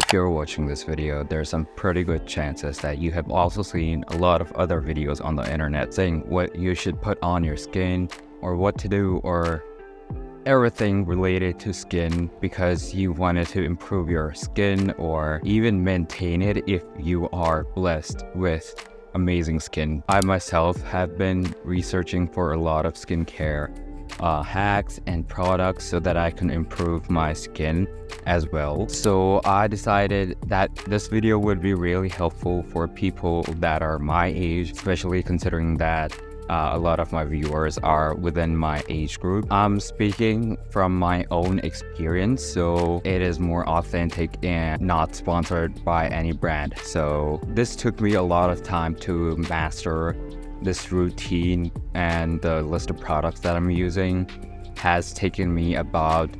If you're watching this video, there's some pretty good chances that you have also seen a lot of other videos on the internet saying what you should put on your skin or what to do or everything related to skin because you wanted to improve your skin or even maintain it if you are blessed with amazing skin. I myself have been researching for a lot of skincare hacks and products so that I can improve my skin as well. So I decided that this video would be really helpful for people that are my age, especially considering that a lot of my viewers are within my age group. I'm speaking from my own experience, so it is more authentic and not sponsored by any brand. So this took me a lot of time to master this routine, and the list of products that I'm using has taken me about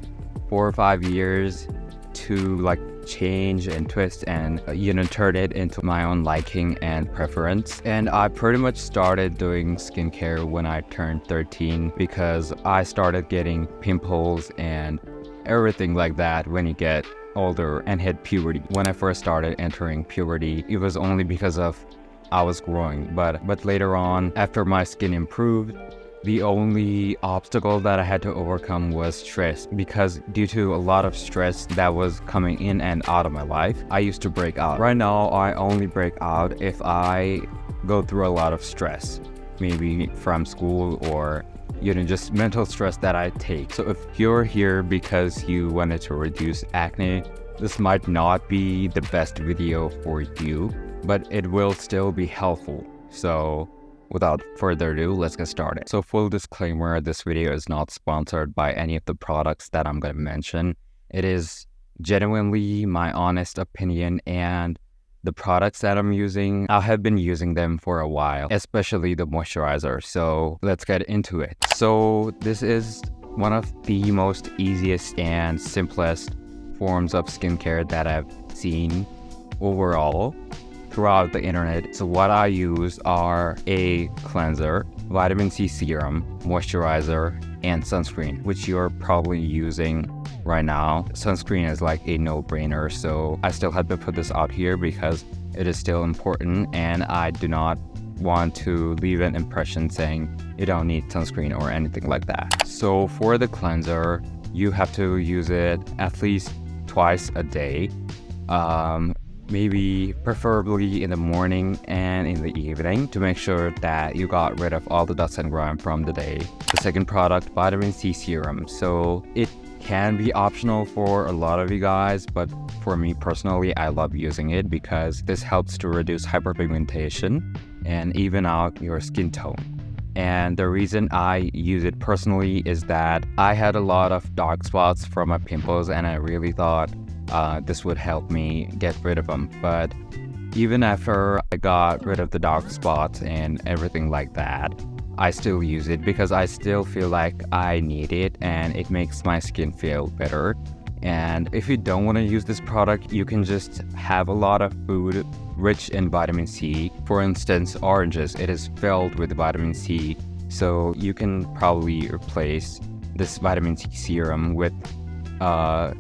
4 or 5 years to change and twist and turn it into my own liking and preference. And I pretty much started doing skincare when I turned 13 because I started getting pimples and everything like that when you get older and hit puberty. When I first started entering puberty, it was only because of I was growing, but later on, after my skin improved, the only obstacle that I had to overcome was stress, because due to a lot of stress that was coming in and out of my life, I used to break out. Right now, I only break out if I go through a lot of stress, maybe from school or just mental stress that I take. So if you're here because you wanted to reduce acne, this might not be the best video for you, but it will still be helpful. So without further ado, let's get started. So full disclaimer, this video is not sponsored by any of the products that I'm going to mention. It is genuinely my honest opinion, and the products that I'm using, I have been using them for a while, especially the moisturizer. So let's get into it. So this is one of the most easiest and simplest forms of skincare that I've seen overall throughout the internet. So what I use are a cleanser, vitamin C serum, moisturizer, and sunscreen, which you're probably using right now. Sunscreen is like a no-brainer, so I still had to put this out here because it is still important, and I do not want to leave an impression saying you don't need sunscreen or anything like that. So for the cleanser, you have to use it at least twice a day. Maybe preferably in the morning and in the evening to make sure that you got rid of all the dust and grime from the day. The second product, vitamin C serum. So it can be optional for a lot of you guys, but for me personally, I love using it because this helps to reduce hyperpigmentation and even out your skin tone. And the reason I use it personally is that I had a lot of dark spots from my pimples, and I really thought this would help me get rid of them. But even after I got rid of the dark spots and everything like that, I still use it because I still feel like I need it and it makes my skin feel better. And if you don't want to use this product, you can just have a lot of food rich in vitamin C. For instance, oranges, it is filled with vitamin C. So you can probably replace this vitamin C serum with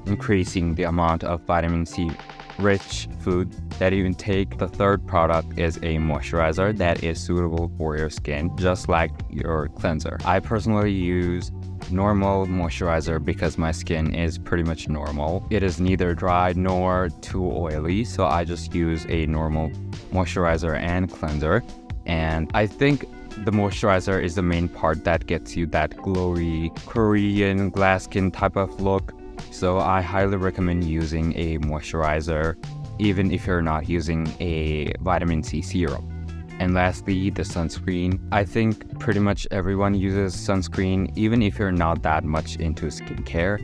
increasing the amount of vitamin C rich food that you can take. The third product is a moisturizer that is suitable for your skin, just like your cleanser. I personally use normal moisturizer because my skin is pretty much normal. It is neither dry nor too oily, so I just use a normal moisturizer and cleanser. And I think the moisturizer is the main part that gets you that glowy Korean glass skin type of look. So I highly recommend using a moisturizer even if you're not using a vitamin C serum. And lastly, the sunscreen. I think pretty much everyone uses sunscreen even if you're not that much into skincare.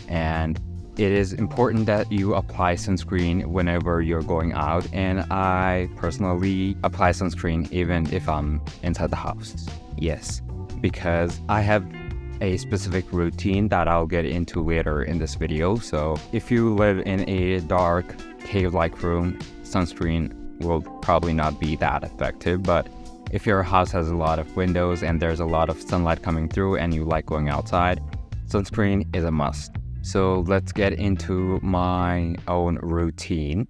And it is important that you apply sunscreen whenever you're going out, and I personally apply sunscreen even if I'm inside the house. Yes, because I have a specific routine that I'll get into later in this video. So if you live in a dark cave-like room, sunscreen will probably not be that effective. But if your house has a lot of windows and there's a lot of sunlight coming through and you like going outside, sunscreen is a must. So let's get into my own routine.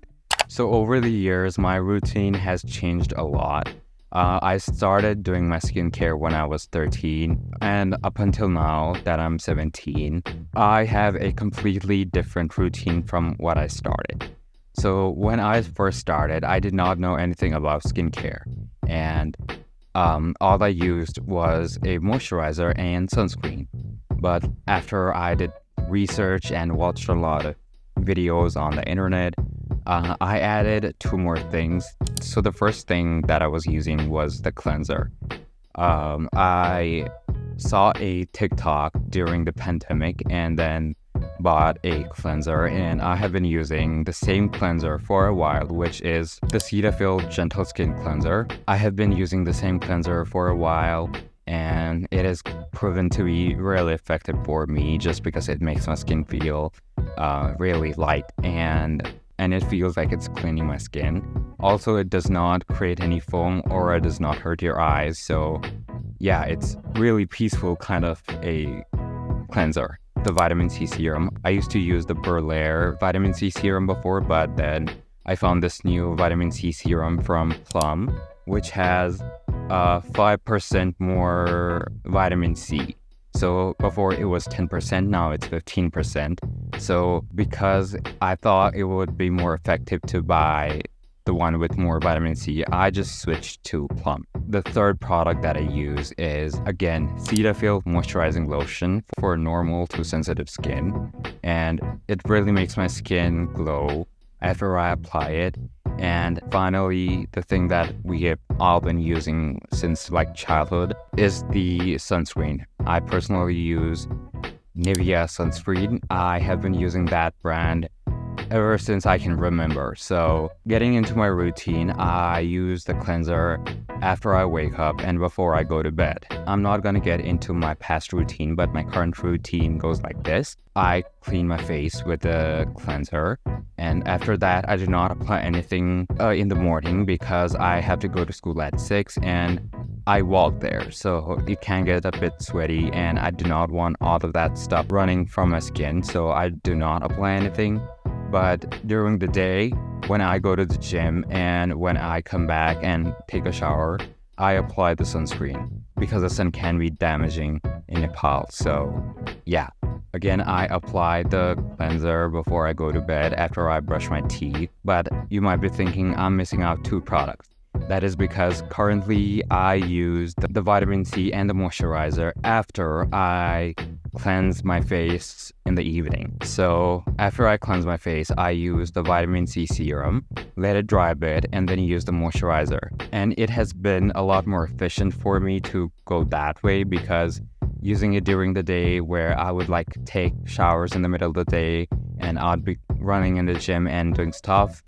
So over the years, my routine has changed a lot. I started doing my skincare when I was 13, and up until now that I'm 17, I have a completely different routine from what I started. So when I first started, I did not know anything about skincare, and all I used was a moisturizer and sunscreen. But after I did research and watched a lot of videos on the internet, I added two more things. So the first thing that I was using was the cleanser. I saw a TikTok during the pandemic and then bought a cleanser, and I have been using the same cleanser for a while, which is the Cetaphil Gentle Skin Cleanser. I have been using the same cleanser for a while, and it has proven to be really effective for me just because it makes my skin feel really light and it feels like it's cleaning my skin. Also, it does not create any foam or it does not hurt your eyes. So yeah, it's really peaceful kind of a cleanser. The vitamin C serum. I used to use the Berlayer vitamin C serum before, but then I found this new vitamin C serum from Plum, which has 5% more vitamin C. So before it was 10%, now it's 15%. So because I thought it would be more effective to buy the one with more vitamin C, I just switched to Plum. The third product that I use is, again, Cetaphil Moisturizing Lotion for normal to sensitive skin. And it really makes my skin glow after I apply it. And finally, the thing that we have all been using since like childhood is the sunscreen. I personally use Nivea sunscreen. I have been using that brand ever since I can remember. So getting into my routine, I use the cleanser after I wake up and before I go to bed. I'm not going to get into my past routine, but my current routine goes like this. I clean my face with the cleanser, and after that, I do not apply anything in the morning because I have to go to school at 6 and I walk there, so it can get a bit sweaty and I do not want all of that stuff running from my skin, so I do not apply anything. But during the day, when I go to the gym and when I come back and take a shower, I apply the sunscreen because the sun can be damaging in Nepal. So yeah, again, I apply the cleanser before I go to bed after I brush my teeth. But you might be thinking I'm missing out two products. That is because currently I use the vitamin C and the moisturizer after I cleanse my face in the evening. So after I cleanse my face, I use the vitamin C serum, let it dry a bit, and then use the moisturizer. And it has been a lot more efficient for me to go that way because using it during the day where I would like take showers in the middle of the day and I'd be running in the gym and doing stuff,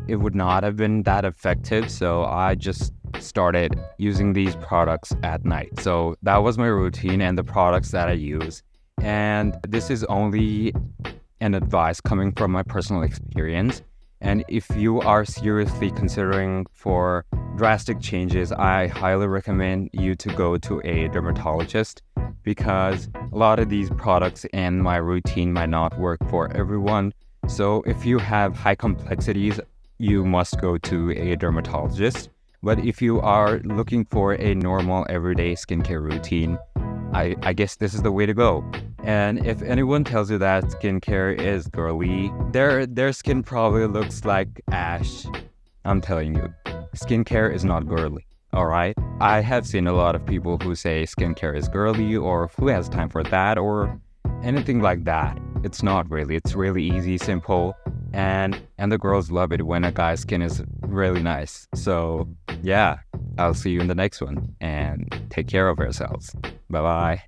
it would not have been that effective. So I just started using these products at night. So that was my routine and the products that I use. And this is only an advice coming from my personal experience. And if you are seriously considering for drastic changes, I highly recommend you to go to a dermatologist because a lot of these products and my routine might not work for everyone. So if you have high complexities, you must go to a dermatologist. But if you are looking for a normal everyday skincare routine, I guess this is the way to go. And if anyone tells you that skincare is girly, their skin probably looks like ash. I'm telling you, skincare is not girly, all right? I have seen a lot of people who say skincare is girly or who has time for that or anything like that. It's not really. It's really easy, simple, and the girls love it when a guy's skin is really nice. So yeah, I'll see you in the next one and take care of yourselves. Bye-bye.